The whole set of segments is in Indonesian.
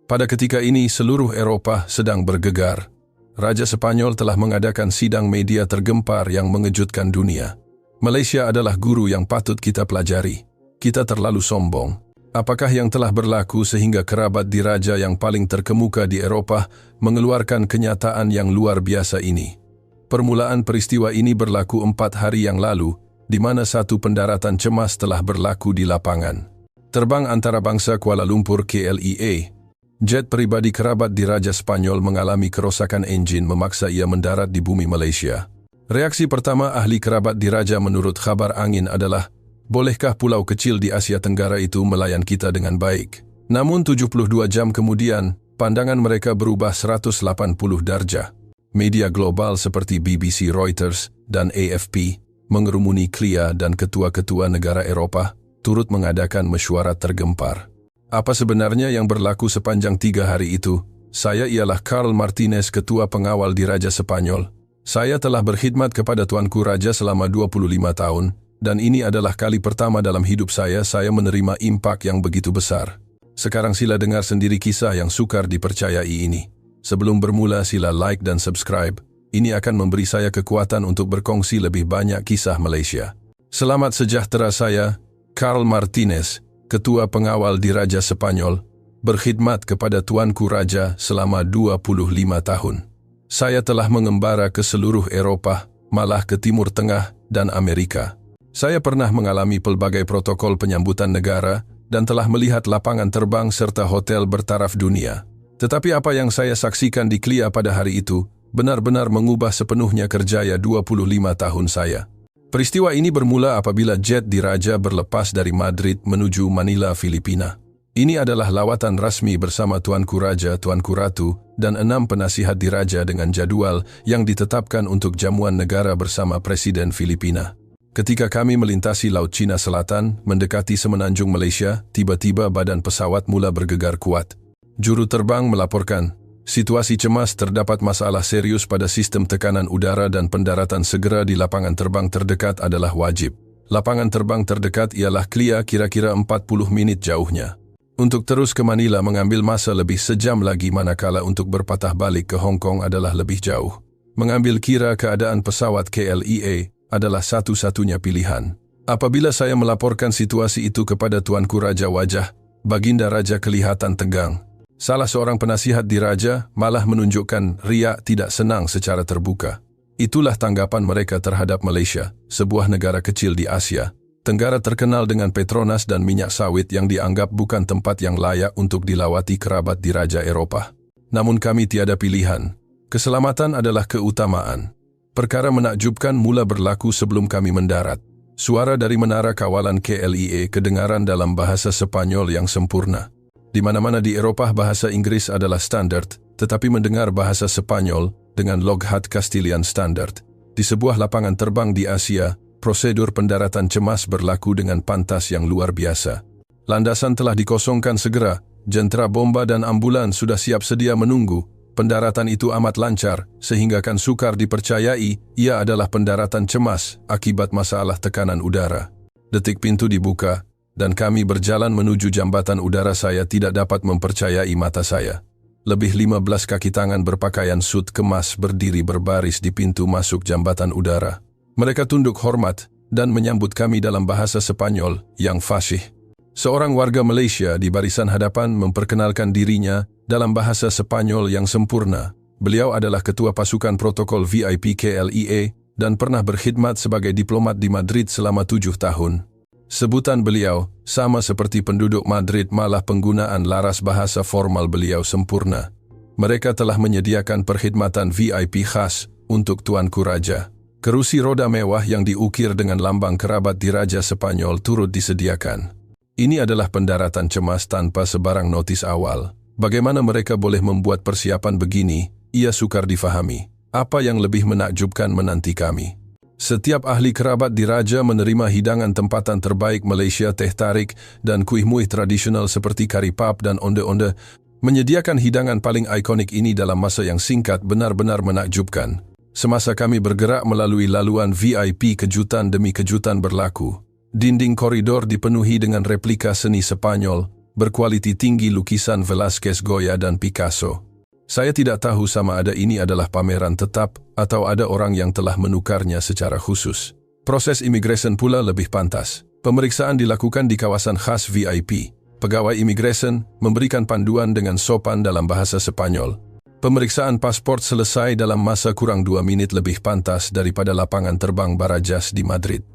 Pada ketika ini, seluruh Eropah sedang bergegar. Raja Spanyol telah mengadakan sidang media tergempar yang mengejutkan dunia. Malaysia adalah guru yang patut kita pelajari. Kita terlalu sombong. Apakah yang telah berlaku sehingga kerabat diraja yang paling terkemuka di Eropah mengeluarkan kenyataan yang luar biasa ini? Permulaan peristiwa ini berlaku 4 hari yang lalu, di mana satu pendaratan cemas telah berlaku di lapangan. Terbang antarabangsa Kuala Lumpur KLIA. Jet pribadi kerabat diraja Spanyol mengalami kerosakan enjin memaksa ia mendarat di bumi Malaysia. Reaksi pertama ahli kerabat diraja menurut kabar angin adalah, bolehkah pulau kecil di Asia Tenggara itu melayan kita dengan baik? Namun 72 jam kemudian, pandangan mereka berubah 180 darjah. Media global seperti BBC, Reuters, dan AFP mengerumuni KLIA dan ketua-ketua negara Eropah turut mengadakan mesyuarat tergempar. Apa sebenarnya yang berlaku sepanjang 3 hari itu? Saya ialah Carl Martinez, ketua pengawal diraja Spanyol. Saya telah berkhidmat kepada Tuanku Raja selama 25 tahun, dan ini adalah kali pertama dalam hidup saya menerima impak yang begitu besar. Sekarang sila dengar sendiri kisah yang sukar dipercayai ini. Sebelum bermula sila like dan subscribe. Ini akan memberi saya kekuatan untuk berkongsi lebih banyak kisah Malaysia. Selamat sejahtera, saya Carl Martinez, ketua pengawal diraja Spanyol, berkhidmat kepada Tuanku Raja selama 25 tahun. Saya telah mengembara ke seluruh Eropah, malah ke Timur Tengah dan Amerika. Saya pernah mengalami pelbagai protokol penyambutan negara dan telah melihat lapangan terbang serta hotel bertaraf dunia. Tetapi apa yang saya saksikan di KLIA pada hari itu benar-benar mengubah sepenuhnya kerjaya 25 tahun saya. Peristiwa ini bermula apabila jet diraja berlepas dari Madrid menuju Manila, Filipina. Ini adalah lawatan rasmi bersama Tuanku Raja, Tuanku Ratu, dan 6 penasihat diraja dengan jadual yang ditetapkan untuk jamuan negara bersama Presiden Filipina. Ketika kami melintasi Laut Cina Selatan, mendekati semenanjung Malaysia, tiba-tiba badan pesawat mula bergegar kuat. Juru terbang melaporkan, situasi cemas, terdapat masalah serius pada sistem tekanan udara dan pendaratan segera di lapangan terbang terdekat adalah wajib. Lapangan terbang terdekat ialah KLIA, kira-kira 40 minit jauhnya. Untuk terus ke Manila mengambil masa lebih sejam lagi, manakala untuk berpatah balik ke Hong Kong adalah lebih jauh. Mengambil kira keadaan pesawat KLIA adalah satu-satunya pilihan. Apabila saya melaporkan situasi itu kepada Tuanku Raja, wajah Baginda Raja kelihatan tegang. Salah seorang penasihat diraja malah menunjukkan riak tidak senang secara terbuka. Itulah tanggapan mereka terhadap Malaysia, sebuah negara kecil di Asia Tenggara terkenal dengan Petronas dan minyak sawit yang dianggap bukan tempat yang layak untuk dilawati kerabat diraja Eropah. Namun kami tiada pilihan. Keselamatan adalah keutamaan. Perkara menakjubkan mula berlaku sebelum kami mendarat. Suara dari menara kawalan KLIA kedengaran dalam bahasa Spanyol yang sempurna. Di mana-mana di Eropah bahasa Inggris adalah standar, tetapi mendengar bahasa Spanyol dengan logat Castilian standard. Di sebuah lapangan terbang di Asia, prosedur pendaratan cemas berlaku dengan pantas yang luar biasa. Landasan telah dikosongkan segera, jentera bomba dan ambulan sudah siap sedia menunggu. Pendaratan itu amat lancar, sehingga kan sukar dipercayai ia adalah pendaratan cemas akibat masalah tekanan udara. Detik pintu dibuka, dan kami berjalan menuju jambatan udara. Saya tidak dapat mempercayai mata saya. Lebih 15 kaki tangan berpakaian sut kemas berdiri berbaris di pintu masuk jambatan udara. Mereka tunduk hormat dan menyambut kami dalam bahasa Spanyol yang fasih. Seorang warga Malaysia di barisan hadapan memperkenalkan dirinya dalam bahasa Spanyol yang sempurna. Beliau adalah ketua pasukan protokol VIP KLIA dan pernah berkhidmat sebagai diplomat di Madrid selama 7 tahun. Sebutan beliau, sama seperti penduduk Madrid, malah penggunaan laras bahasa formal beliau sempurna. Mereka telah menyediakan perkhidmatan VIP khas untuk Tuanku Raja. Kerusi roda mewah yang diukir dengan lambang kerabat diraja Spanyol turut disediakan. Ini adalah pendaratan cemas tanpa sebarang notis awal. Bagaimana mereka boleh membuat persiapan begini, ia sukar difahami. Apa yang lebih menakjubkan menanti kami. Setiap ahli kerabat diraja menerima hidangan tempatan terbaik Malaysia, teh tarik dan kuih-muih tradisional seperti kari pap dan onde-onde. Menyediakan hidangan paling ikonik ini dalam masa yang singkat benar-benar menakjubkan. Semasa kami bergerak melalui laluan VIP, kejutan demi kejutan berlaku. Dinding koridor dipenuhi dengan replika seni Spanyol, berkualiti tinggi lukisan Velázquez, Goya, dan Picasso. Saya tidak tahu sama ada ini adalah pameran tetap atau ada orang yang telah menukarnya secara khusus. Proses imigresen pula lebih pantas. Pemeriksaan dilakukan di kawasan khas VIP. Pegawai imigresen memberikan panduan dengan sopan dalam bahasa Sepanyol. Pemeriksaan pasport selesai dalam masa kurang 2 menit lebih pantas daripada lapangan terbang Barajas di Madrid.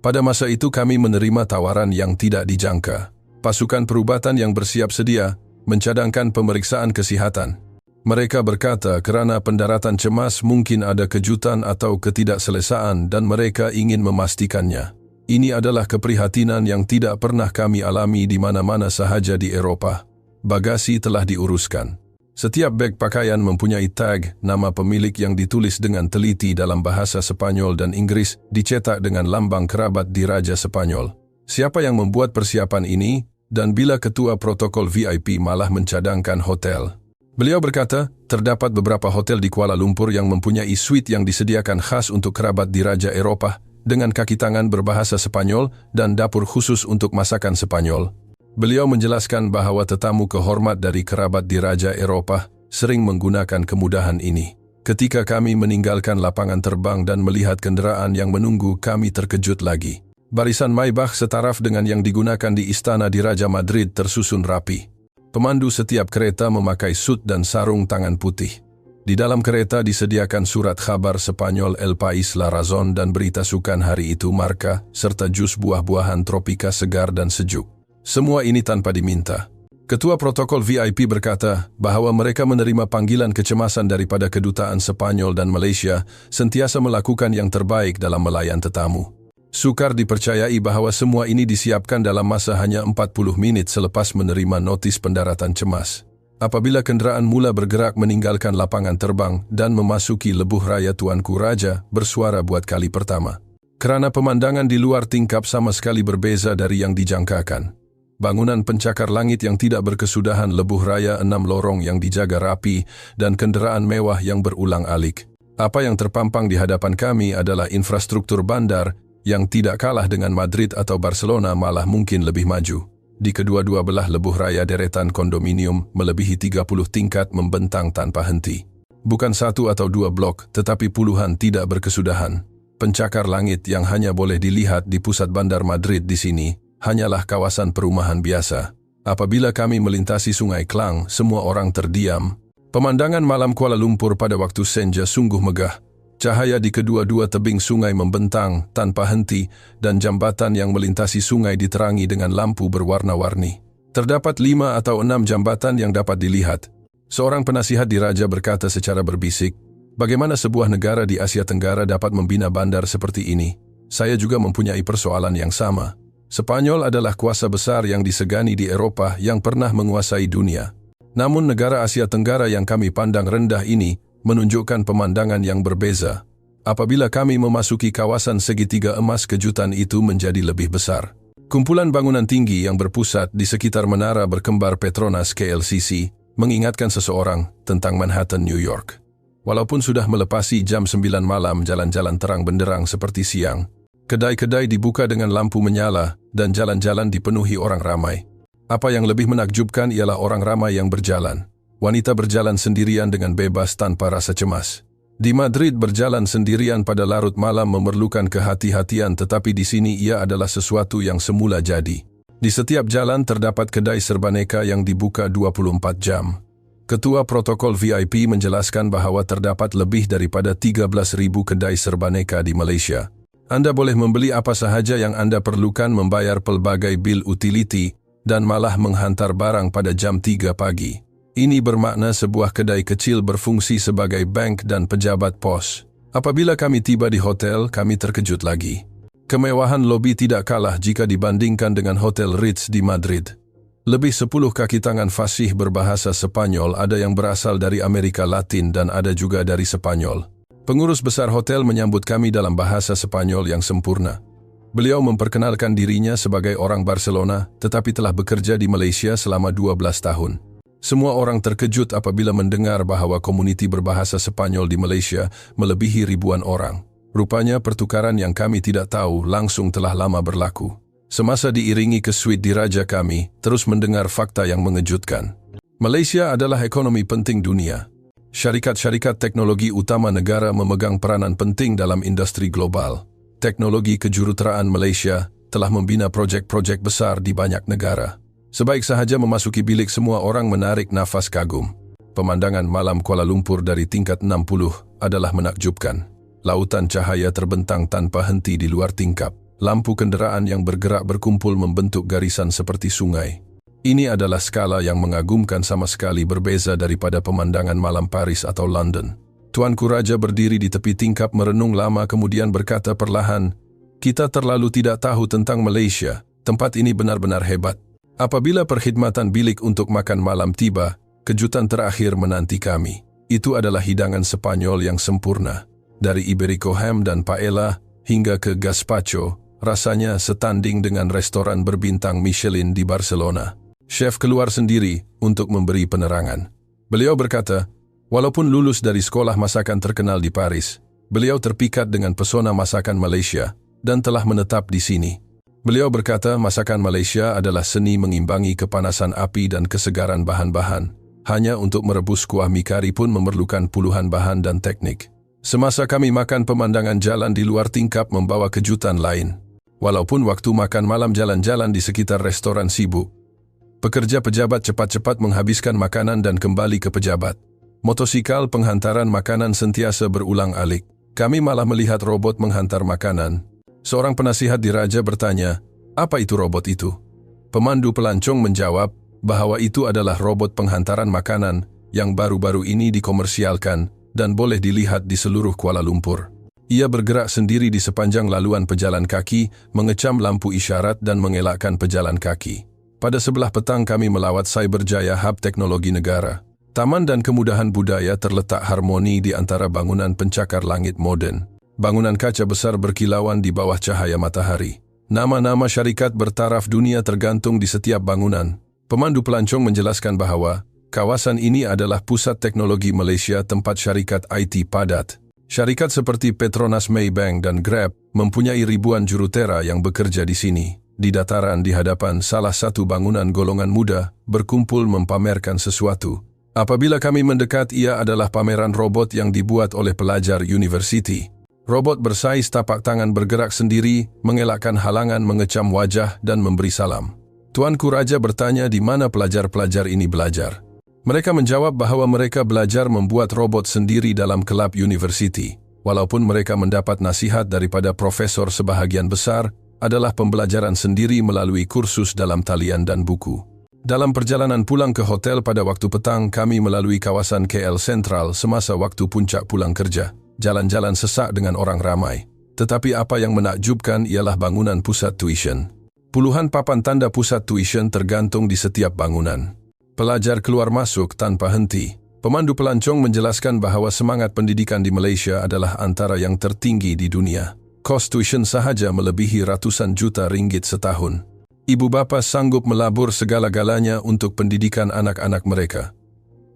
Pada masa itu kami menerima tawaran yang tidak dijangka. Pasukan perubatan yang bersiap sedia mencadangkan pemeriksaan kesihatan. Mereka berkata kerana pendaratan cemas mungkin ada kejutan atau ketidakselesaan dan mereka ingin memastikannya. Ini adalah keprihatinan yang tidak pernah kami alami di mana-mana sahaja di Eropah. Bagasi telah diuruskan. Setiap beg pakaian mempunyai tag nama pemilik yang ditulis dengan teliti dalam bahasa Sepanyol dan Inggris, dicetak dengan lambang kerabat diraja Sepanyol. Siapa yang membuat persiapan ini dan bila ketua protokol VIP malah mencadangkan hotel? Beliau berkata, terdapat beberapa hotel di Kuala Lumpur yang mempunyai suite yang disediakan khas untuk kerabat diraja Eropah dengan kaki tangan berbahasa Sepanyol dan dapur khusus untuk masakan Sepanyol. Beliau menjelaskan bahawa tetamu kehormat dari kerabat diraja Eropah sering menggunakan kemudahan ini. Ketika kami meninggalkan lapangan terbang dan melihat kenderaan yang menunggu, kami terkejut lagi. Barisan Maybach setaraf dengan yang digunakan di Istana Diraja Madrid tersusun rapi. Pemandu setiap kereta memakai sut dan sarung tangan putih. Di dalam kereta disediakan surat khabar Sepanyol El País, La Razón dan berita sukan hari itu Marca, serta jus buah-buahan tropika segar dan sejuk. Semua ini tanpa diminta. Ketua protokol VIP berkata bahawa mereka menerima panggilan kecemasan daripada kedutaan Sepanyol dan Malaysia sentiasa melakukan yang terbaik dalam melayan tetamu. Sukar dipercayai bahawa semua ini disiapkan dalam masa hanya 40 menit selepas menerima notis pendaratan cemas. Apabila kenderaan mula bergerak meninggalkan lapangan terbang dan memasuki lebuh raya Tuanku Raja bersuara buat kali pertama. Kerana pemandangan di luar tingkap sama sekali berbeza dari yang dijangkakan. Bangunan pencakar langit yang tidak berkesudahan, lebuh raya 6 lorong yang dijaga rapi, dan kenderaan mewah yang berulang-alik. Apa yang terpampang di hadapan kami adalah infrastruktur bandar yang tidak kalah dengan Madrid atau Barcelona, malah mungkin lebih maju. Di kedua-dua belah lebuh raya deretan kondominium melebihi 30 tingkat membentang tanpa henti. Bukan 1 atau 2 blok, tetapi puluhan tidak berkesudahan. Pencakar langit yang hanya boleh dilihat di pusat bandar Madrid di sini hanyalah kawasan perumahan biasa. Apabila kami melintasi Sungai Klang, semua orang terdiam. Pemandangan malam Kuala Lumpur pada waktu senja sungguh megah. Cahaya di kedua-dua tebing sungai membentang tanpa henti dan jambatan yang melintasi sungai diterangi dengan lampu berwarna-warni. Terdapat 5 atau 6 jambatan yang dapat dilihat. Seorang penasihat diraja berkata secara berbisik, bagaimana sebuah negara di Asia Tenggara dapat membina bandar seperti ini? Saya juga mempunyai persoalan yang sama. Sepanyol adalah kuasa besar yang disegani di Eropah yang pernah menguasai dunia. Namun negara Asia Tenggara yang kami pandang rendah ini menunjukkan pemandangan yang berbeza. Apabila kami memasuki kawasan segitiga emas, kejutan itu menjadi lebih besar. Kumpulan bangunan tinggi yang berpusat di sekitar menara berkembar Petronas KLCC mengingatkan seseorang tentang Manhattan, New York. Walaupun sudah melepasi jam 9 malam, jalan-jalan terang benderang seperti siang. Kedai-kedai dibuka dengan lampu menyala dan jalan-jalan dipenuhi orang ramai. Apa yang lebih menakjubkan ialah orang ramai yang berjalan. Wanita berjalan sendirian dengan bebas tanpa rasa cemas. Di Madrid, berjalan sendirian pada larut malam memerlukan kehati-hatian, tetapi di sini ia adalah sesuatu yang semula jadi. Di setiap jalan terdapat kedai serbaneka yang dibuka 24 jam. Ketua protokol VIP menjelaskan bahawa terdapat lebih daripada 13.000 kedai serbaneka di Malaysia. Anda boleh membeli apa sahaja yang Anda perlukan, membayar pelbagai bil utility, dan malah menghantar barang pada jam 3 pagi. Ini bermakna sebuah kedai kecil berfungsi sebagai bank dan pejabat pos. Apabila kami tiba di hotel, kami terkejut lagi. Kemewahan lobi tidak kalah jika dibandingkan dengan Hotel Ritz di Madrid. Lebih 10 kaki tangan fasih berbahasa Sepanyol, ada yang berasal dari Amerika Latin dan ada juga dari Sepanyol. Pengurus besar hotel menyambut kami dalam bahasa Sepanyol yang sempurna. Beliau memperkenalkan dirinya sebagai orang Barcelona, tetapi telah bekerja di Malaysia selama 12 tahun. Semua orang terkejut apabila mendengar bahawa komuniti berbahasa Sepanyol di Malaysia melebihi ribuan orang. Rupanya pertukaran yang kami tidak tahu langsung telah lama berlaku. Semasa diiringi ke suite diraja kami, terus mendengar fakta yang mengejutkan. Malaysia adalah ekonomi penting dunia. Syarikat-syarikat teknologi utama negara memegang peranan penting dalam industri global. Teknologi kejuruteraan Malaysia telah membina projek-projek besar di banyak negara. Sebaik sahaja memasuki bilik, semua orang menarik nafas kagum. Pemandangan malam Kuala Lumpur dari tingkat 60 adalah menakjubkan. Lautan cahaya terbentang tanpa henti di luar tingkap. Lampu kenderaan yang bergerak berkumpul membentuk garisan seperti sungai. Ini adalah skala yang mengagumkan, sama sekali berbeza daripada pemandangan malam Paris atau London. Tuanku Raja berdiri di tepi tingkap merenung lama kemudian berkata perlahan, "Kita terlalu tidak tahu tentang Malaysia. Tempat ini benar-benar hebat." Apabila perkhidmatan bilik untuk makan malam tiba, kejutan terakhir menanti kami. Itu adalah hidangan Sepanyol yang sempurna. Dari Iberico ham dan paella hingga ke gazpacho, rasanya setanding dengan restoran berbintang Michelin di Barcelona. Chef keluar sendiri untuk memberi penerangan. Beliau berkata, walaupun lulus dari sekolah masakan terkenal di Paris, beliau terpikat dengan pesona masakan Malaysia dan telah menetap di sini. Beliau berkata masakan Malaysia adalah seni mengimbangi kepanasan api dan kesegaran bahan-bahan. Hanya untuk merebus kuah mi kari pun memerlukan puluhan bahan dan teknik. Semasa kami makan, pemandangan jalan di luar tingkap membawa kejutan lain. Walaupun waktu makan malam jalan-jalan di sekitar restoran sibuk, pekerja pejabat cepat-cepat menghabiskan makanan dan kembali ke pejabat. Motosikal penghantaran makanan sentiasa berulang-alik. Kami malah melihat robot menghantar makanan. Seorang penasihat diraja bertanya, "Apa itu robot itu?" Pemandu pelancong menjawab bahwa itu adalah robot penghantaran makanan yang baru-baru ini dikomersialkan dan boleh dilihat di seluruh Kuala Lumpur. Ia bergerak sendiri di sepanjang laluan pejalan kaki, mengecam lampu isyarat dan mengelakkan pejalan kaki. Pada sebelah petang kami melawat Cyberjaya Hub Teknologi Negara. Taman dan kemudahan budaya terletak harmoni di antara bangunan pencakar langit moden. Bangunan kaca besar berkilauan di bawah cahaya matahari. Nama-nama syarikat bertaraf dunia tergantung di setiap bangunan. Pemandu pelancong menjelaskan bahwa kawasan ini adalah pusat teknologi Malaysia, tempat syarikat IT padat. Syarikat seperti Petronas, Maybank dan Grab mempunyai ribuan jurutera yang bekerja di sini. Di dataran di hadapan salah satu bangunan, golongan muda berkumpul mempamerkan sesuatu. Apabila kami mendekat, ia adalah pameran robot yang dibuat oleh pelajar universiti. Robot bersaiz tapak tangan bergerak sendiri, mengelakkan halangan, mengecam wajah dan memberi salam. Tuanku Raja bertanya di mana pelajar-pelajar ini belajar. Mereka menjawab bahwa mereka belajar membuat robot sendiri dalam kelab universiti. Walaupun mereka mendapat nasihat daripada profesor, sebahagian besar adalah pembelajaran sendiri melalui kursus dalam talian dan buku. Dalam perjalanan pulang ke hotel pada waktu petang, kami melalui kawasan KL Sentral semasa waktu puncak pulang kerja. Jalan-jalan sesak dengan orang ramai. Tetapi apa yang menakjubkan ialah bangunan pusat tuition. Puluhan papan tanda pusat tuition tergantung di setiap bangunan. Pelajar keluar masuk tanpa henti. Pemandu pelancong menjelaskan bahawa semangat pendidikan di Malaysia adalah antara yang tertinggi di dunia. Kos tuition sahaja melebihi ratusan juta ringgit setahun. Ibu bapa sanggup melabur segala-galanya untuk pendidikan anak-anak mereka.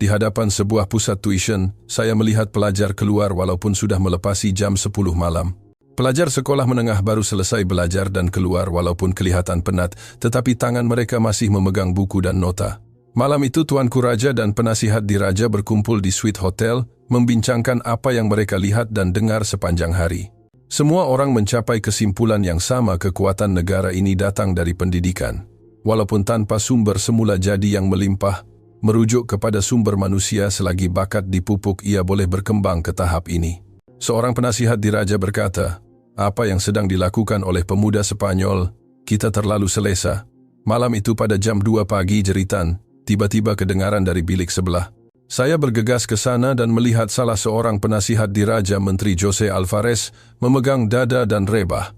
Di hadapan sebuah pusat tuition, saya melihat pelajar keluar walaupun sudah melepasi jam 10 malam. Pelajar sekolah menengah baru selesai belajar dan keluar walaupun kelihatan penat, tetapi tangan mereka masih memegang buku dan nota. Malam itu Tuanku Raja dan penasihat diraja berkumpul di suite hotel, membincangkan apa yang mereka lihat dan dengar sepanjang hari. Semua orang mencapai kesimpulan yang sama, kekuatan negara ini datang dari pendidikan. Walaupun tanpa sumber semula jadi yang melimpah, merujuk kepada sumber manusia, selagi bakat dipupuk ia boleh berkembang ke tahap ini. Seorang penasihat diraja berkata, "Apa yang sedang dilakukan oleh pemuda Sepanyol, kita terlalu selesa." Malam itu pada jam 2 pagi jeritan tiba-tiba kedengaran dari bilik sebelah. Saya bergegas ke sana dan melihat salah seorang penasihat diraja, Menteri Jose Alvarez, memegang dada dan rebah.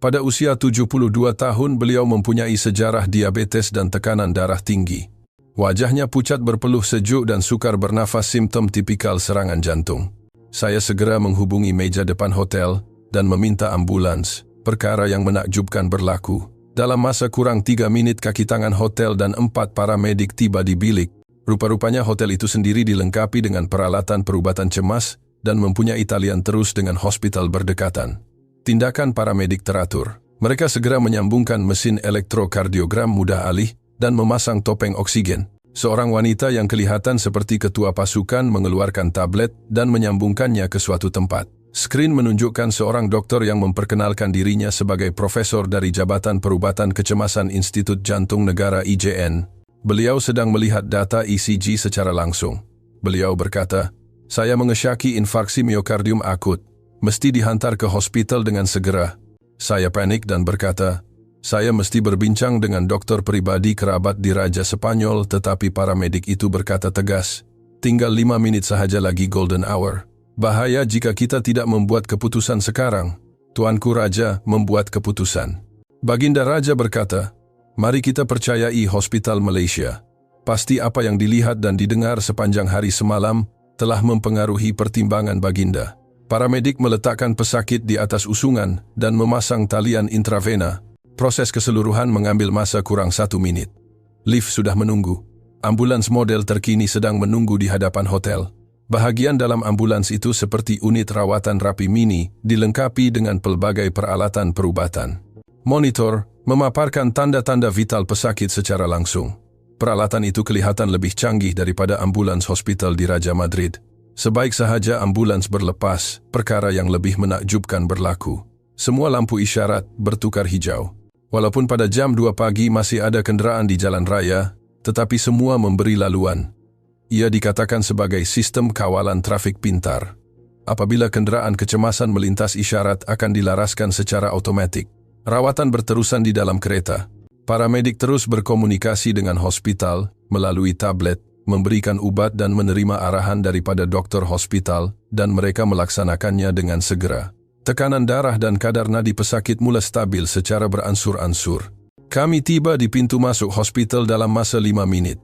Pada usia 72 tahun, beliau mempunyai sejarah diabetes dan tekanan darah tinggi. Wajahnya pucat, berpeluh sejuk dan sukar bernafas, simptom tipikal serangan jantung. Saya segera menghubungi meja depan hotel dan meminta ambulans. Perkara yang menakjubkan berlaku. Dalam masa kurang 3 menit, kaki tangan hotel dan 4 paramedik tiba di bilik. Rupa-rupanya hotel itu sendiri dilengkapi dengan peralatan perubatan cemas dan mempunyai talian terus dengan hospital berdekatan. Tindakan paramedik teratur. Mereka segera menyambungkan mesin elektrokardiogram mudah alih dan memasang topeng oksigen. Seorang wanita yang kelihatan seperti ketua pasukan mengeluarkan tablet dan menyambungkannya ke suatu tempat. Skrin menunjukkan seorang dokter yang memperkenalkan dirinya sebagai profesor dari Jabatan Perubatan Kecemasan Institut Jantung Negara IJN. Beliau sedang melihat data ECG secara langsung. Beliau berkata, "Saya mengesyaki infarksi miokardium akut. Mesti dihantar ke hospital dengan segera." Saya panik dan berkata, "Saya mesti berbincang dengan dokter pribadi kerabat di Raja Spanyol," tetapi paramedik itu berkata tegas, "Tinggal 5 menit sahaja lagi golden hour. Bahaya jika kita tidak membuat keputusan sekarang." Tuanku Raja membuat keputusan. Baginda Raja berkata, "Mari kita percayai Hospital Malaysia. Pasti apa yang dilihat dan didengar sepanjang hari semalam telah mempengaruhi pertimbangan Baginda." Paramedik meletakkan pesakit di atas usungan dan memasang talian intravena. Proses keseluruhan mengambil masa kurang 1 menit. Lift sudah menunggu. Ambulans model terkini sedang menunggu di hadapan hotel. Bahagian dalam ambulans itu seperti unit rawatan rapi mini, dilengkapi dengan pelbagai peralatan perubatan. Monitor memaparkan tanda-tanda vital pesakit secara langsung. Peralatan itu kelihatan lebih canggih daripada ambulans hospital di Raja Madrid. Sebaik sahaja ambulans berlepas, perkara yang lebih menakjubkan berlaku. Semua lampu isyarat bertukar hijau. Walaupun pada jam 2 pagi masih ada kenderaan di jalan raya, tetapi semua memberi laluan. Ia dikatakan sebagai sistem kawalan trafik pintar. Apabila kenderaan kecemasan melintas isyarat akan dilaraskan secara otomatik. Rawatan berterusan di dalam kereta. Paramedik terus berkomunikasi dengan hospital melalui tablet, memberikan ubat dan menerima arahan daripada dokter hospital dan mereka melaksanakannya dengan segera. Tekanan darah dan kadar nadi pesakit mula stabil secara beransur-ansur. Kami tiba di pintu masuk hospital dalam masa 5 menit.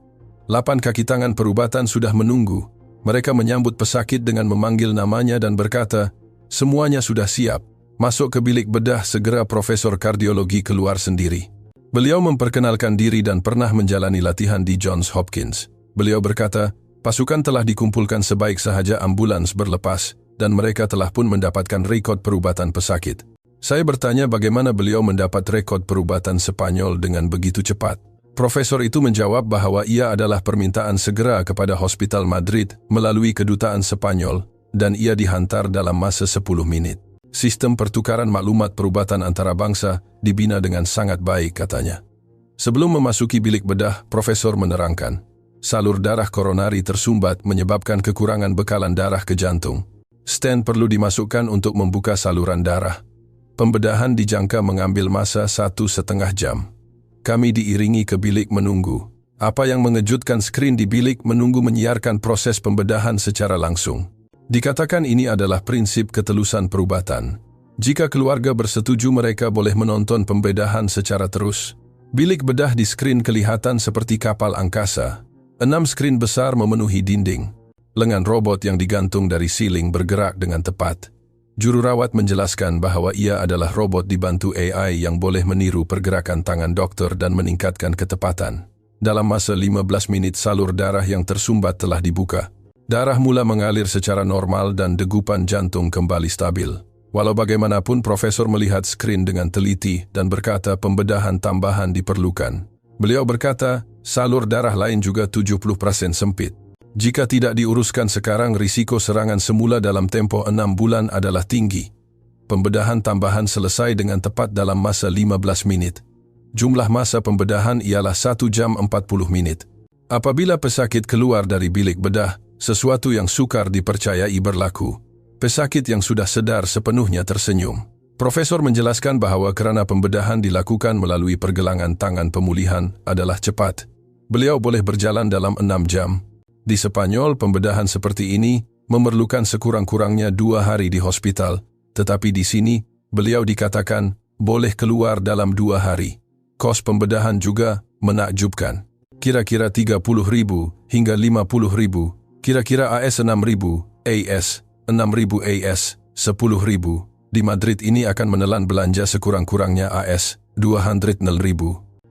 8 kaki tangan perubatan sudah menunggu. Mereka menyambut pesakit dengan memanggil namanya dan berkata, "Semuanya sudah siap. Masuk ke bilik bedah." Segera Profesor Kardiologi keluar sendiri. Beliau memperkenalkan diri dan pernah menjalani latihan di Johns Hopkins. Beliau berkata, "Pasukan telah dikumpulkan sebaik sahaja ambulans berlepas dan mereka telah pun mendapatkan rekod perubatan pesakit." Saya bertanya bagaimana beliau mendapat rekod perubatan Spanyol dengan begitu cepat. Profesor itu menjawab bahwa ia adalah permintaan segera kepada Hospital Madrid melalui kedutaan Spanyol dan ia dihantar dalam masa 10 menit. Sistem pertukaran maklumat perubatan antarabangsa dibina dengan sangat baik, katanya. Sebelum memasuki bilik bedah, Profesor menerangkan, salur darah koronari tersumbat menyebabkan kekurangan bekalan darah ke jantung. Stent perlu dimasukkan untuk membuka saluran darah. Pembedahan dijangka mengambil masa 1,5 jam. Kami diiringi ke bilik menunggu. Apa yang mengejutkan, skrin di bilik menunggu menyiarkan proses pembedahan secara langsung. Dikatakan ini adalah prinsip ketelusan perubatan. Jika keluarga bersetuju, mereka boleh menonton pembedahan secara terus. Bilik bedah di skrin kelihatan seperti kapal angkasa. 6 skrin besar memenuhi dinding. Lengan robot yang digantung dari siling bergerak dengan tepat. Jururawat menjelaskan bahwa ia adalah robot dibantu AI yang boleh meniru pergerakan tangan dokter dan meningkatkan ketepatan. Dalam masa 15 menit salur darah yang tersumbat telah dibuka. Darah mula mengalir secara normal dan degupan jantung kembali stabil. Walau bagaimanapun, Profesor melihat skrin dengan teliti dan berkata pembedahan tambahan diperlukan. Beliau berkata, salur darah lain juga 70% sempit. Jika tidak diuruskan sekarang, risiko serangan semula dalam tempo 6 bulan adalah tinggi. Pembedahan tambahan selesai dengan tepat dalam masa 15 menit. Jumlah masa pembedahan ialah 1 jam 40 menit. Apabila pesakit keluar dari bilik bedah, sesuatu yang sukar dipercayai berlaku. Pesakit yang sudah sedar sepenuhnya tersenyum. Profesor menjelaskan bahwa kerana pembedahan dilakukan melalui pergelangan tangan, pemulihan adalah cepat. Beliau boleh berjalan dalam 6 jam. Di Spanyol, pembedahan seperti ini memerlukan sekurang-kurangnya 2 hari di hospital, tetapi di sini, beliau dikatakan boleh keluar dalam 2 hari. Kos pembedahan juga menakjubkan. Kira-kira 30.000 hingga 50.000, kira-kira AS 6.000, AS 6.000 AS 10.000. Di Madrid ini akan menelan belanja sekurang-kurangnya AS 200.000.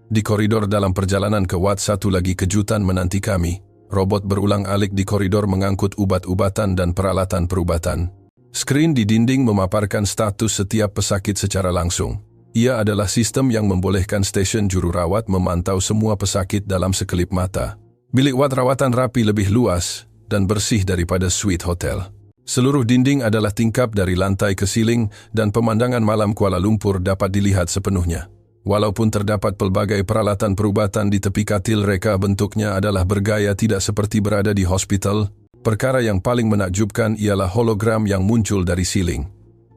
Di koridor dalam perjalanan ke Wat, satu lagi kejutan menanti kami. Robot berulang-alik di koridor mengangkut ubat-ubatan dan peralatan perubatan. Skrin di dinding memaparkan status setiap pesakit secara langsung. Ia adalah sistem yang membolehkan stesen jururawat memantau semua pesakit dalam sekelip mata. Bilik wad rawatan rapi lebih luas dan bersih daripada suite hotel. Seluruh dinding adalah tingkap dari lantai ke siling dan pemandangan malam Kuala Lumpur dapat dilihat sepenuhnya. Walaupun terdapat pelbagai peralatan perubatan di tepi katil, reka bentuknya adalah bergaya tidak seperti berada di hospital. Perkara yang paling menakjubkan ialah hologram yang muncul dari siling.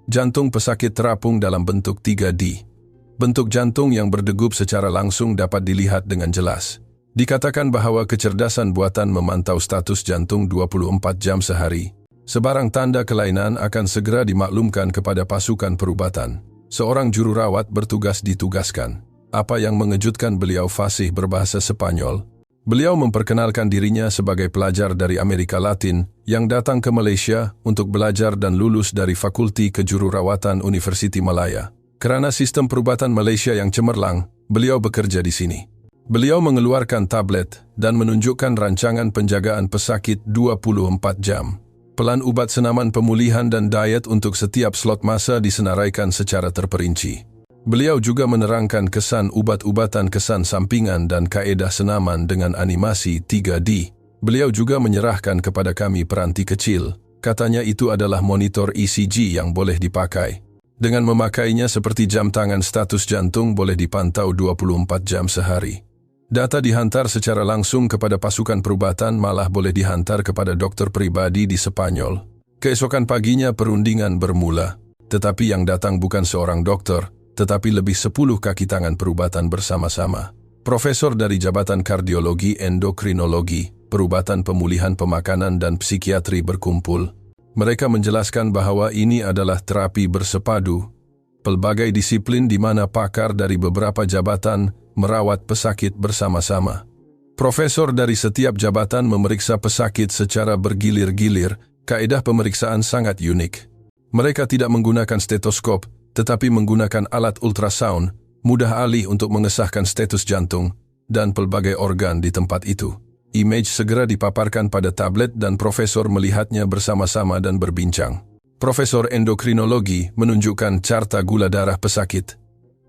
Jantung pesakit terapung dalam bentuk 3D. Bentuk jantung yang berdegup secara langsung dapat dilihat dengan jelas. Dikatakan bahawa kecerdasan buatan memantau status jantung 24 jam sehari. Sebarang tanda kelainan akan segera dimaklumkan kepada pasukan perubatan. Seorang jururawat bertugas ditugaskan. Apa yang mengejutkan, beliau fasih berbahasa Sepanyol. Beliau memperkenalkan dirinya sebagai pelajar dari Amerika Latin yang datang ke Malaysia untuk belajar dan lulus dari Fakulti Kejururawatan Universiti Malaya. Kerana sistem perubatan Malaysia yang cemerlang, beliau bekerja di sini. Beliau mengeluarkan tablet dan menunjukkan rancangan penjagaan pesakit 24 jam. Pelan ubat senaman pemulihan dan diet untuk setiap slot masa disenaraikan secara terperinci. Beliau juga menerangkan kesan ubat-ubatan, kesan sampingan dan kaedah senaman dengan animasi 3D. Beliau juga menyerahkan kepada kami peranti kecil. Katanya itu adalah monitor ECG yang boleh dipakai. Dengan memakainya seperti jam tangan, status jantung boleh dipantau 24 jam sehari. Data dihantar secara langsung kepada pasukan perubatan, malah boleh dihantar kepada dokter pribadi di Sepanyol. Keesokan paginya perundingan bermula. Tetapi yang datang bukan seorang dokter, tetapi lebih 10 kaki tangan perubatan bersama-sama. Profesor dari Jabatan Kardiologi, Endokrinologi, Perubatan Pemulihan Pemakanan dan Psikiatri berkumpul. Mereka menjelaskan bahawa ini adalah terapi bersepadu, pelbagai disiplin di mana pakar dari beberapa jabatan merawat pesakit bersama-sama. Profesor dari setiap jabatan memeriksa pesakit secara bergilir-gilir. Kaedah pemeriksaan sangat unik. Mereka tidak menggunakan stetoskop, tetapi menggunakan alat ultrasound, mudah alih untuk mengesahkan status jantung dan pelbagai organ di tempat itu. Image segera dipaparkan pada tablet dan profesor melihatnya bersama-sama dan berbincang. Profesor endokrinologi menunjukkan carta gula darah pesakit.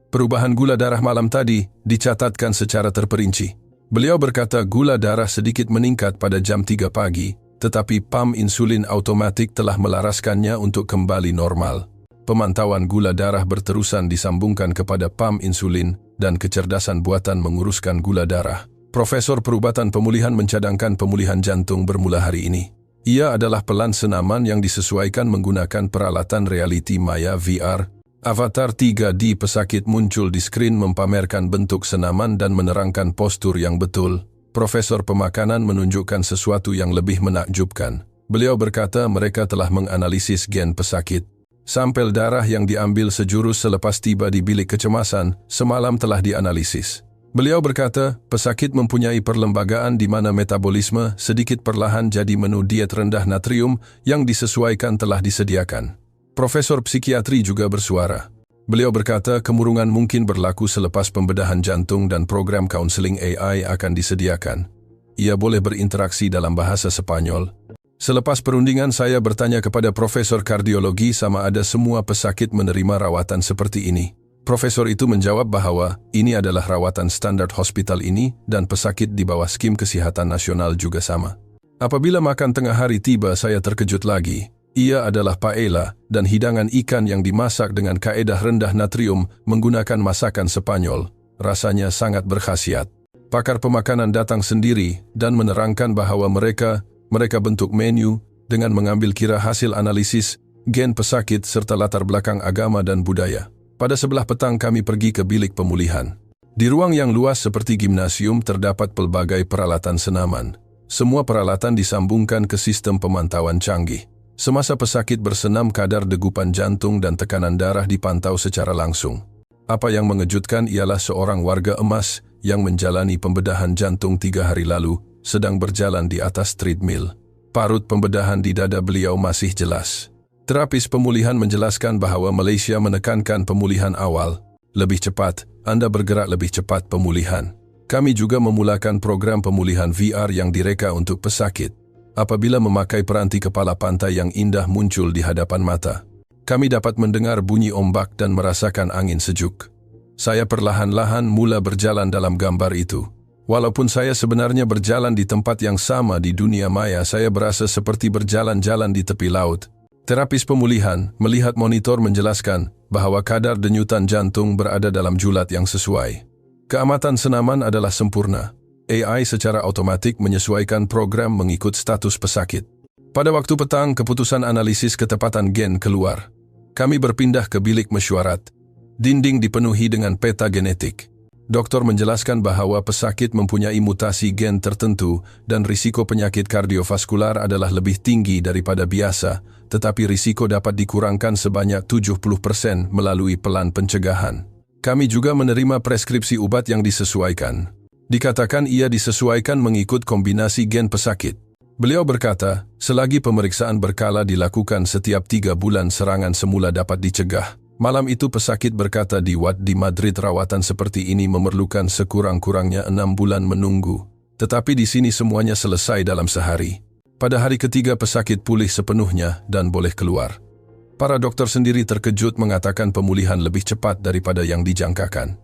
Perubahan gula darah malam tadi dicatatkan secara terperinci. Beliau berkata gula darah sedikit meningkat pada jam 3 pagi, tetapi pam insulin automatik telah melaraskannya untuk kembali normal. Pemantauan gula darah berterusan disambungkan kepada pam insulin dan kecerdasan buatan menguruskan gula darah. Profesor Perubatan Pemulihan mencadangkan pemulihan jantung bermula hari ini. Ia adalah pelan senaman yang disesuaikan menggunakan peralatan realiti maya VR. Avatar 3D pesakit muncul di skrin mempamerkan bentuk senaman dan menerangkan postur yang betul. Profesor Pemakanan menunjukkan sesuatu yang lebih menakjubkan. Beliau berkata mereka telah menganalisis gen pesakit. Sampel darah yang diambil sejurus selepas tiba di bilik kecemasan semalam telah dianalisis. Beliau berkata, pesakit mempunyai perlembagaan di mana metabolisme sedikit perlahan, jadi menu diet rendah natrium yang disesuaikan telah disediakan. Profesor Psikiatri juga bersuara. Beliau berkata kemurungan mungkin berlaku selepas pembedahan jantung dan program kaunseling AI akan disediakan. Ia boleh berinteraksi dalam bahasa Sepanyol. Selepas perundingan saya bertanya kepada Profesor Kardiologi sama ada semua pesakit menerima rawatan seperti ini. Profesor itu menjawab bahawa ini adalah rawatan standar hospital ini dan pesakit di bawah skim kesihatan nasional juga sama. Apabila makan tengah hari tiba, saya terkejut lagi. Ia adalah paella dan hidangan ikan yang dimasak dengan kaedah rendah natrium menggunakan masakan Sepanyol. Rasanya sangat berkhasiat. Pakar pemakanan datang sendiri dan menerangkan bahawa mereka bentuk menu dengan mengambil kira hasil analisis, gen pesakit serta latar belakang agama dan budaya. Pada sebelah petang kami pergi ke bilik pemulihan. Di ruang yang luas seperti gimnasium terdapat pelbagai peralatan senaman. Semua peralatan disambungkan ke sistem pemantauan canggih. Semasa pesakit bersenam, kadar degupan jantung dan tekanan darah dipantau secara langsung. Apa yang mengejutkan ialah seorang warga emas yang menjalani pembedahan jantung 3 hari lalu sedang berjalan di atas treadmill. Parut pembedahan di dada beliau masih jelas. Terapis pemulihan menjelaskan bahawa Malaysia menekankan pemulihan awal. Lebih cepat, anda bergerak lebih cepat pemulihan. Kami juga memulakan program pemulihan VR yang direka untuk pesakit. Apabila memakai peranti kepala pantai yang indah muncul di hadapan mata, kami dapat mendengar bunyi ombak dan merasakan angin sejuk. Saya perlahan-lahan mula berjalan dalam gambar itu. Walaupun saya sebenarnya berjalan di tempat yang sama di dunia maya, saya berasa seperti berjalan-jalan di tepi laut. Terapis pemulihan melihat monitor menjelaskan bahwa kadar denyutan jantung berada dalam julat yang sesuai. Keamatan senaman adalah sempurna. AI secara otomatik menyesuaikan program mengikut status pesakit. Pada waktu petang, keputusan analisis ketepatan gen keluar. Kami berpindah ke bilik mesyuarat. Dinding dipenuhi dengan peta genetik. Doktor menjelaskan bahwa pesakit mempunyai mutasi gen tertentu dan risiko penyakit kardiovaskular adalah lebih tinggi daripada biasa, tetapi risiko dapat dikurangkan sebanyak 70% melalui pelan pencegahan. Kami juga menerima preskripsi obat yang disesuaikan. Dikatakan ia disesuaikan mengikut kombinasi gen pesakit. Beliau berkata, selagi pemeriksaan berkala dilakukan setiap 3 bulan, serangan semula dapat dicegah. Malam itu pesakit berkata di Madrid, rawatan seperti ini memerlukan sekurang-kurangnya 6 bulan menunggu. Tetapi di sini semuanya selesai dalam sehari. Pada hari ketiga pesakit pulih sepenuhnya dan boleh keluar. Para dokter sendiri terkejut mengatakan pemulihan lebih cepat daripada yang dijangkakan.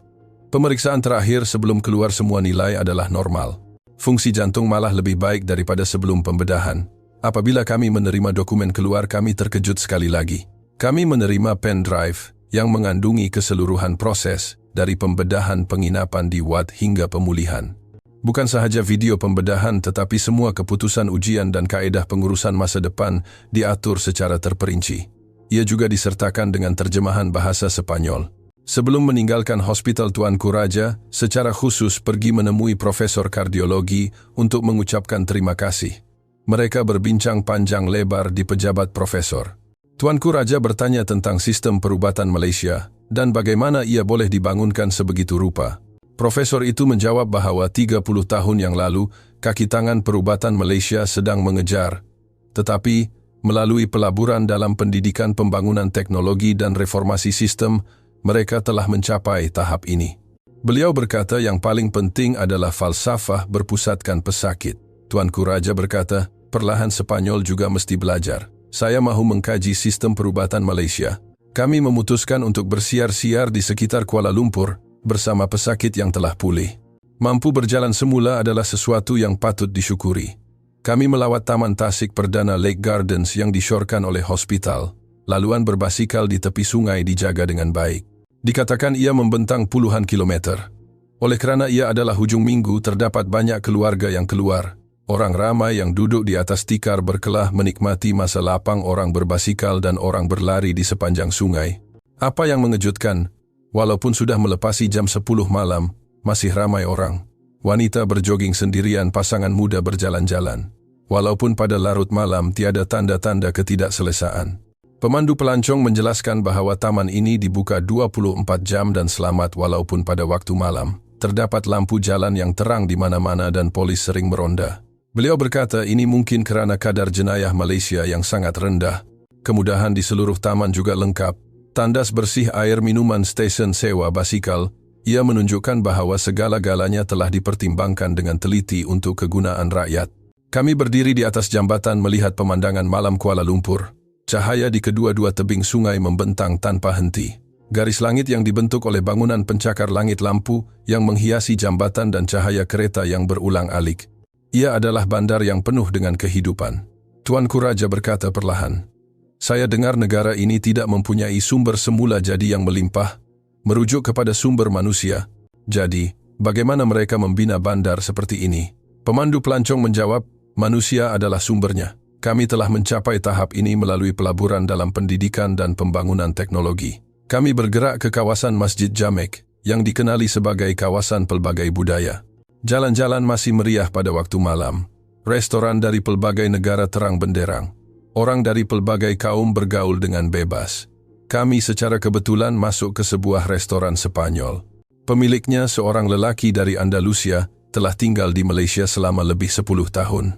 Pemeriksaan terakhir sebelum keluar semua nilai adalah normal. Fungsi jantung malah lebih baik daripada sebelum pembedahan. Apabila kami menerima dokumen keluar, kami terkejut sekali lagi. Kami menerima pen drive yang mengandungi keseluruhan proses dari pembedahan penginapan di ward hingga pemulihan. Bukan sahaja video pembedahan, tetapi semua keputusan ujian dan kaedah pengurusan masa depan diatur secara terperinci. Ia juga disertakan dengan terjemahan bahasa Spanyol. Sebelum meninggalkan hospital, Tuanku Raja secara khusus pergi menemui profesor kardiologi untuk mengucapkan terima kasih. Mereka berbincang panjang lebar di pejabat profesor. Tuanku Raja bertanya tentang sistem perubatan Malaysia dan bagaimana ia boleh dibangunkan sebegitu rupa. Profesor itu menjawab bahwa 30 tahun yang lalu kaki tangan perubatan Malaysia sedang mengejar. Tetapi melalui pelaburan dalam pendidikan pembangunan teknologi dan reformasi sistem, mereka telah mencapai tahap ini. Beliau berkata yang paling penting adalah falsafah berpusatkan pesakit. Tuanku Raja berkata, perlahan Spanyol juga mesti belajar. Saya mahu mengkaji sistem perubatan Malaysia. Kami memutuskan untuk bersiar-siar di sekitar Kuala Lumpur bersama pesakit yang telah pulih. Mampu berjalan semula adalah sesuatu yang patut disyukuri. Kami melawat Taman Tasik Perdana Lake Gardens yang disyorkan oleh hospital. Laluan berbasikal di tepi sungai dijaga dengan baik. Dikatakan ia membentang puluhan kilometer. Oleh kerana ia adalah hujung minggu, terdapat banyak keluarga yang keluar. Orang ramai yang duduk di atas tikar berkelah menikmati masa lapang orang berbasikal dan orang berlari di sepanjang sungai. Apa yang mengejutkan, walaupun sudah melepasi jam 10 malam, masih ramai orang. Wanita berjoging sendirian, pasangan muda berjalan-jalan. Walaupun pada larut malam tiada tanda-tanda ketidakselesaan. Pemandu pelancong menjelaskan bahwa taman ini dibuka 24 jam dan selamat walaupun pada waktu malam. Terdapat lampu jalan yang terang di mana-mana dan polis sering meronda. Beliau berkata ini mungkin kerana kadar jenayah Malaysia yang sangat rendah. Kemudahan di seluruh taman juga lengkap. Tandas bersih air minuman, stesen sewa basikal. Ia menunjukkan bahwa segala-galanya telah dipertimbangkan dengan teliti untuk kegunaan rakyat. Kami berdiri di atas jambatan melihat pemandangan malam Kuala Lumpur. Cahaya di kedua-dua tebing sungai membentang tanpa henti. Garis langit yang dibentuk oleh bangunan pencakar langit lampu yang menghiasi jambatan dan cahaya kereta yang berulang-alik. Ia adalah bandar yang penuh dengan kehidupan. Tuanku Raja berkata perlahan, saya dengar negara ini tidak mempunyai sumber semula jadi yang melimpah, merujuk kepada sumber manusia. Jadi, bagaimana mereka membina bandar seperti ini? Pemandu pelancong menjawab, manusia adalah sumbernya. Kami telah mencapai tahap ini melalui pelaburan dalam pendidikan dan pembangunan teknologi. Kami bergerak ke kawasan Masjid Jamek, yang dikenali sebagai kawasan pelbagai budaya. Jalan-jalan masih meriah pada waktu malam. Restoran dari pelbagai negara terang benderang. Orang dari pelbagai kaum bergaul dengan bebas. Kami secara kebetulan masuk ke sebuah restoran Spanyol. Pemiliknya, seorang lelaki dari Andalusia, telah tinggal di Malaysia selama lebih 10 tahun.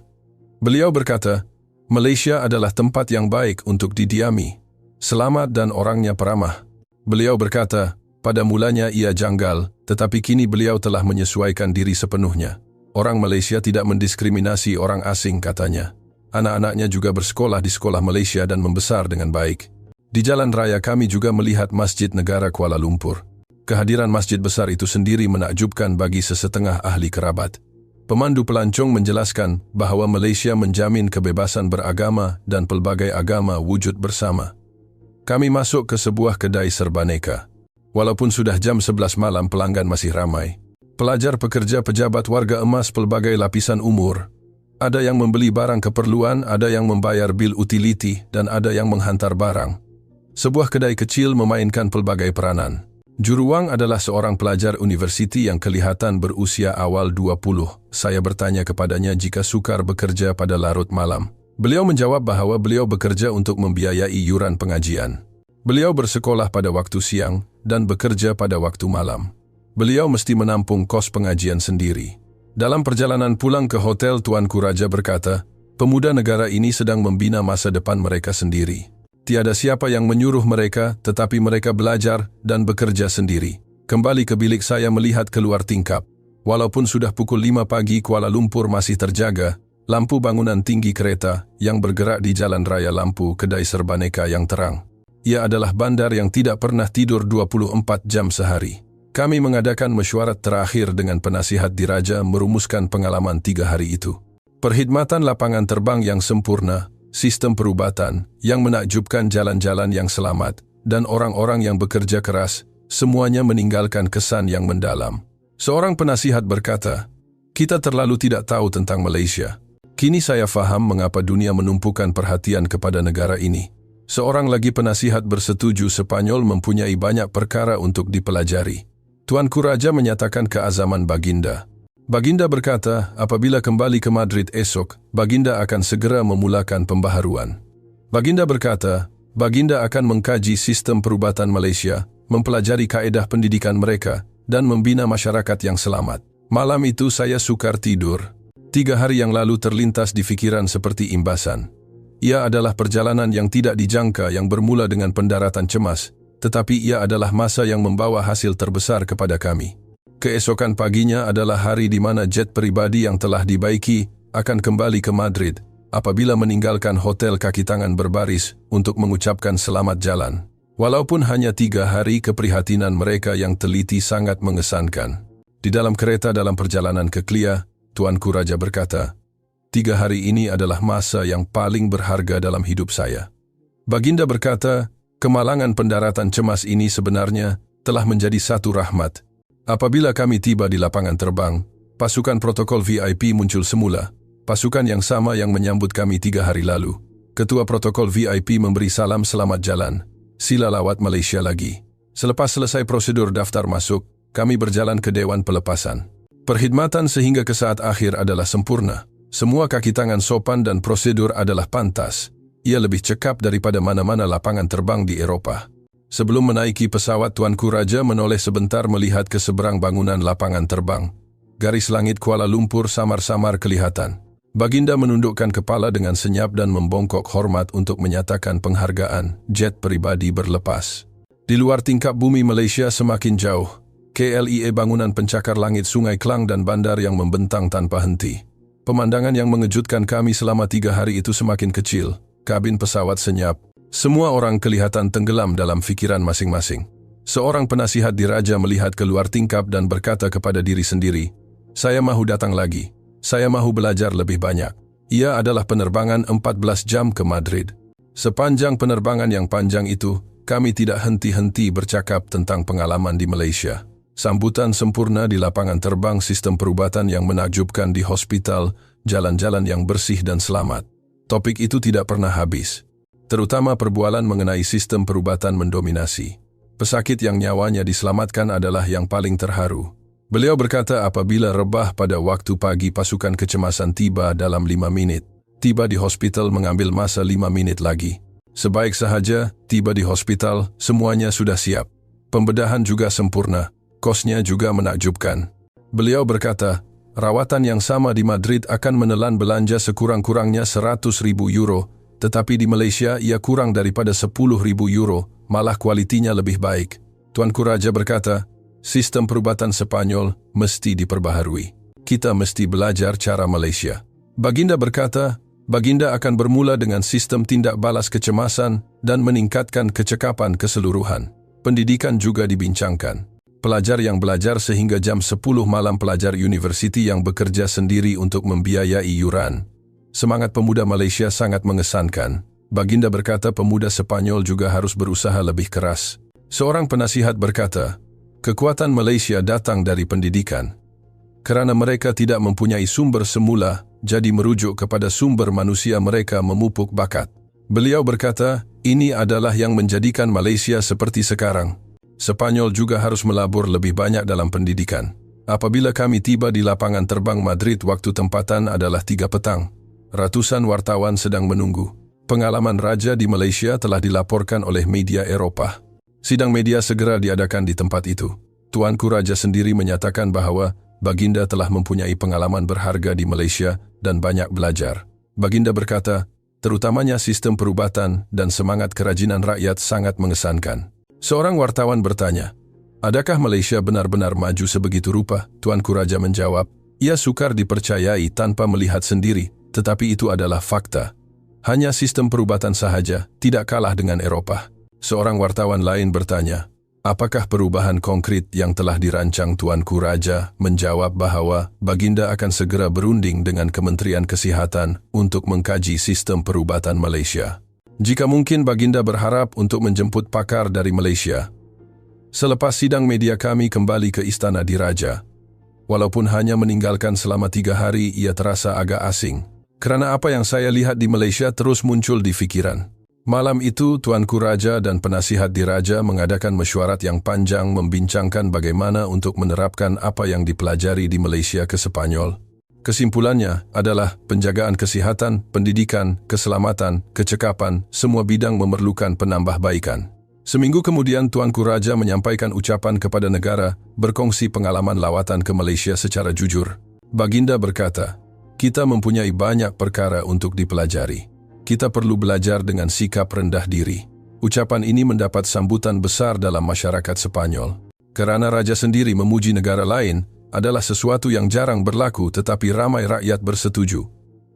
Beliau berkata, Malaysia adalah tempat yang baik untuk didiami. Selamat dan orangnya peramah. Beliau berkata, pada mulanya ia janggal, tetapi kini beliau telah menyesuaikan diri sepenuhnya. Orang Malaysia tidak mendiskriminasi orang asing, katanya. Anak-anaknya juga bersekolah di sekolah Malaysia dan membesar dengan baik. Di jalan raya kami juga melihat Masjid Negara Kuala Lumpur. Kehadiran masjid besar itu sendiri menakjubkan bagi sesetengah ahli kerabat. Pemandu pelancong menjelaskan bahawa Malaysia menjamin kebebasan beragama dan pelbagai agama wujud bersama. Kami masuk ke sebuah kedai serbaneka. Walaupun sudah jam 11 malam, pelanggan masih ramai. Pelajar, pekerja, pejabat, warga emas pelbagai lapisan umur. Ada yang membeli barang keperluan, ada yang membayar bil utiliti, dan ada yang menghantar barang. Sebuah kedai kecil memainkan pelbagai peranan. Juruwang adalah seorang pelajar universiti yang kelihatan berusia awal 20. Saya bertanya kepadanya jika sukar bekerja pada larut malam. Beliau menjawab bahawa beliau bekerja untuk membiayai yuran pengajian. Beliau bersekolah pada waktu siang dan bekerja pada waktu malam. Beliau mesti menampung kos pengajian sendiri. Dalam perjalanan pulang ke hotel, Tuanku Raja berkata, pemuda negara ini sedang membina masa depan mereka sendiri. Tiada siapa yang menyuruh mereka, tetapi mereka belajar dan bekerja sendiri. Kembali ke bilik, saya melihat keluar tingkap. Walaupun sudah pukul 5 pagi, Kuala Lumpur masih terjaga. Lampu bangunan tinggi kereta yang bergerak di jalan raya, lampu kedai serbaneka yang terang. Ia adalah bandar yang tidak pernah tidur 24 jam sehari. Kami mengadakan mesyuarat terakhir dengan penasihat diraja merumuskan pengalaman 3 hari itu. Perkhidmatan lapangan terbang yang sempurna, sistem perubatan yang menakjubkan, jalan-jalan yang selamat, dan orang-orang yang bekerja keras, semuanya meninggalkan kesan yang mendalam. Seorang penasihat berkata, kita terlalu tidak tahu tentang Malaysia. Kini saya faham mengapa dunia menumpukan perhatian kepada negara ini. Seorang lagi penasihat bersetuju Sepanyol mempunyai banyak perkara untuk dipelajari. Tuanku Raja menyatakan keazaman Baginda. Baginda berkata, apabila kembali ke Madrid esok, Baginda akan segera memulakan pembaharuan. Baginda berkata, Baginda akan mengkaji sistem perubatan Malaysia, mempelajari kaedah pendidikan mereka, dan membina masyarakat yang selamat. Malam itu saya sukar tidur. 3 hari yang lalu terlintas di fikiran seperti imbasan. Ia adalah perjalanan yang tidak dijangka yang bermula dengan pendaratan cemas, tetapi ia adalah masa yang membawa hasil terbesar kepada kami. Keesokan paginya adalah hari di mana jet pribadi yang telah dibaiki akan kembali ke Madrid apabila meninggalkan hotel kaki tangan berbaris untuk mengucapkan selamat jalan. Walaupun hanya 3 hari, keprihatinan mereka yang teliti sangat mengesankan. Di dalam kereta dalam perjalanan ke Klia, Tuanku Raja berkata, 3 hari ini adalah masa yang paling berharga dalam hidup saya. Baginda berkata, kemalangan pendaratan cemas ini sebenarnya telah menjadi satu rahmat. Apabila kami tiba di lapangan terbang, pasukan protokol VIP muncul semula, pasukan yang sama yang menyambut kami 3 hari lalu. Ketua protokol VIP memberi salam selamat jalan. Sila lawat Malaysia lagi. Selepas selesai prosedur daftar masuk, kami berjalan ke Dewan Pelepasan. Perkhidmatan sehingga ke saat akhir adalah sempurna. Semua kaki tangan sopan dan prosedur adalah pantas. Ia lebih cekap daripada mana-mana lapangan terbang di Eropah. Sebelum menaiki pesawat, Tuanku Raja menoleh sebentar melihat ke seberang bangunan lapangan terbang. Garis langit Kuala Lumpur samar-samar kelihatan. Baginda menundukkan kepala dengan senyap dan membongkok hormat untuk menyatakan penghargaan. Jet pribadi berlepas. Di luar tingkap bumi Malaysia semakin jauh. KLIA, bangunan pencakar langit Sungai Klang dan bandar yang membentang tanpa henti. Pemandangan yang mengejutkan kami selama 3 hari itu semakin kecil. Kabin pesawat senyap. Semua orang kelihatan tenggelam dalam fikiran masing-masing. Seorang penasihat diraja melihat keluar tingkap dan berkata kepada diri sendiri, saya mahu datang lagi. Saya mahu belajar lebih banyak. Ia adalah penerbangan 14 jam ke Madrid. Sepanjang penerbangan yang panjang itu, kami tidak henti-henti bercakap tentang pengalaman di Malaysia. Sambutan sempurna di lapangan terbang, sistem perubatan yang menakjubkan di hospital, jalan-jalan yang bersih dan selamat. Topik itu tidak pernah habis. Terutama perbualan mengenai sistem perubatan mendominasi. Pesakit yang nyawanya diselamatkan adalah yang paling terharu. Beliau berkata apabila rebah pada waktu pagi, pasukan kecemasan tiba dalam 5 menit. Tiba di hospital mengambil masa 5 menit lagi. Sebaik sahaja, tiba di hospital, semuanya sudah siap. Pembedahan juga sempurna, kosnya juga menakjubkan. Beliau berkata, rawatan yang sama di Madrid akan menelan belanja sekurang-kurangnya 100.000 euro, tetapi di Malaysia ia kurang daripada 10.000 euro, malah kualitinya lebih baik. Tuanku Raja berkata, sistem perubatan Sepanyol mesti diperbaharui. Kita mesti belajar cara Malaysia. Baginda berkata, Baginda akan bermula dengan sistem tindak balas kecemasan dan meningkatkan kecekapan keseluruhan. Pendidikan juga dibincangkan. Pelajar yang belajar sehingga jam 10 malam, pelajar universiti yang bekerja sendiri untuk membiayai yuran. Semangat pemuda Malaysia sangat mengesankan. Baginda berkata pemuda Sepanyol juga harus berusaha lebih keras. Seorang penasihat berkata, kekuatan Malaysia datang dari pendidikan. Kerana mereka tidak mempunyai sumber semula, jadi merujuk kepada sumber manusia mereka memupuk bakat. Beliau berkata, ini adalah yang menjadikan Malaysia seperti sekarang. Sepanyol juga harus melabur lebih banyak dalam pendidikan. Apabila kami tiba di lapangan terbang Madrid, waktu tempatan adalah 3 petang. Ratusan wartawan sedang menunggu. Pengalaman raja di Malaysia telah dilaporkan oleh media Eropah. Sidang media segera diadakan di tempat itu. Tuanku Raja sendiri menyatakan bahawa Baginda telah mempunyai pengalaman berharga di Malaysia dan banyak belajar. Baginda berkata, terutamanya sistem perubatan dan semangat kerajinan rakyat sangat mengesankan. Seorang wartawan bertanya, adakah Malaysia benar-benar maju sebegitu rupa? Tuanku Raja menjawab, ia sukar dipercayai tanpa melihat sendiri, tetapi itu adalah fakta. Hanya sistem perubatan sahaja, tidak kalah dengan Eropah. Seorang wartawan lain bertanya, apakah perubahan konkret yang telah dirancang Tuanku Raja? Menjawab bahawa Baginda akan segera berunding dengan Kementerian Kesihatan untuk mengkaji sistem perubatan Malaysia. Jika mungkin, Baginda berharap untuk menjemput pakar dari Malaysia. Selepas sidang media kami kembali ke Istana Diraja. Walaupun hanya meninggalkan selama 3 hari, ia terasa agak asing. Kerana apa yang saya lihat di Malaysia terus muncul di fikiran. Malam itu, Tuanku Raja dan penasihat diraja mengadakan mesyuarat yang panjang membincangkan bagaimana untuk menerapkan apa yang dipelajari di Malaysia ke Sepanyol. Kesimpulannya adalah penjagaan kesihatan, pendidikan, keselamatan, kecekapan, semua bidang memerlukan penambahbaikan. Seminggu kemudian, Tuanku Raja menyampaikan ucapan kepada negara, berkongsi pengalaman lawatan ke Malaysia secara jujur. Baginda berkata, kita mempunyai banyak perkara untuk dipelajari. Kita perlu belajar dengan sikap rendah diri. Ucapan ini mendapat sambutan besar dalam masyarakat Sepanyol. Kerana raja sendiri memuji negara lain adalah sesuatu yang jarang berlaku, tetapi ramai rakyat bersetuju.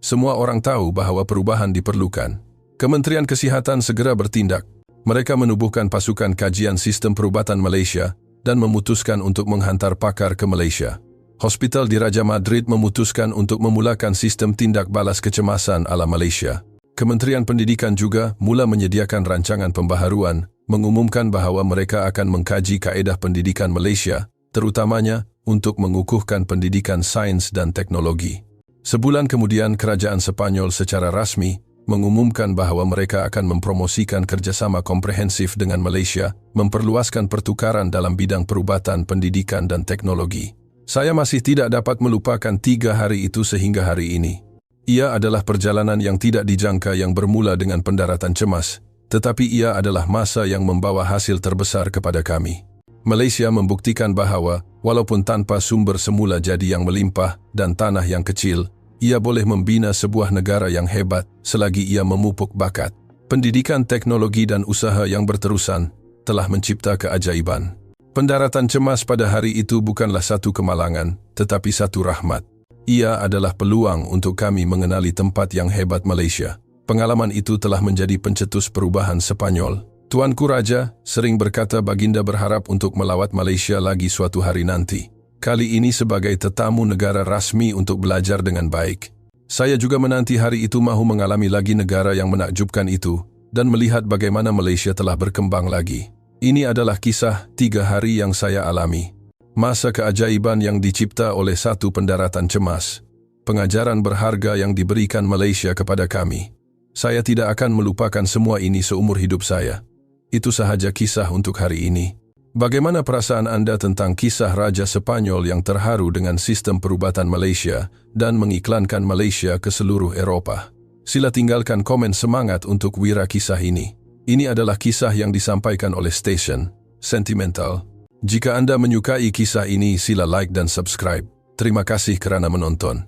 Semua orang tahu bahawa perubahan diperlukan. Kementerian Kesihatan segera bertindak. Mereka menubuhkan pasukan kajian sistem perubatan Malaysia dan memutuskan untuk menghantar pakar ke Malaysia. Hospital Diraja Madrid memutuskan untuk memulakan sistem tindak balas kecemasan ala Malaysia. Kementerian Pendidikan juga mula menyediakan rancangan pembaharuan, mengumumkan bahawa mereka akan mengkaji kaedah pendidikan Malaysia, terutamanya untuk mengukuhkan pendidikan sains dan teknologi. Sebulan kemudian, Kerajaan Sepanyol secara rasmi mengumumkan bahawa mereka akan mempromosikan kerjasama komprehensif dengan Malaysia, memperluaskan pertukaran dalam bidang perubatan, pendidikan dan teknologi. Saya masih tidak dapat melupakan 3 hari itu sehingga hari ini. Ia adalah perjalanan yang tidak dijangka yang bermula dengan pendaratan cemas, tetapi ia adalah masa yang membawa hasil terbesar kepada kami. Malaysia membuktikan bahawa, walaupun tanpa sumber semula jadi yang melimpah dan tanah yang kecil, ia boleh membina sebuah negara yang hebat selagi ia memupuk bakat. Pendidikan, teknologi dan usaha yang berterusan telah mencipta keajaiban. Pendaratan cemas pada hari itu bukanlah satu kemalangan, tetapi satu rahmat. Ia adalah peluang untuk kami mengenali tempat yang hebat Malaysia. Pengalaman itu telah menjadi pencetus perubahan Sepanyol. Tuanku Raja sering berkata Baginda berharap untuk melawat Malaysia lagi suatu hari nanti. Kali ini sebagai tetamu negara rasmi untuk belajar dengan baik. Saya juga menanti hari itu mahu mengalami lagi negara yang menakjubkan itu dan melihat bagaimana Malaysia telah berkembang lagi. Ini adalah kisah 3 hari yang saya alami. Masa keajaiban yang dicipta oleh satu pendaratan cemas. Pengajaran berharga yang diberikan Malaysia kepada kami. Saya tidak akan melupakan semua ini seumur hidup saya. Itu sahaja kisah untuk hari ini. Bagaimana perasaan Anda tentang kisah Raja Sepanyol yang terharu dengan sistem perubatan Malaysia dan mengiklankan Malaysia ke seluruh Eropah? Sila tinggalkan komen semangat untuk wira kisah ini. Ini adalah kisah yang disampaikan oleh Station Sentimental. Jika Anda menyukai kisah ini, sila like dan subscribe. Terima kasih kerana menonton.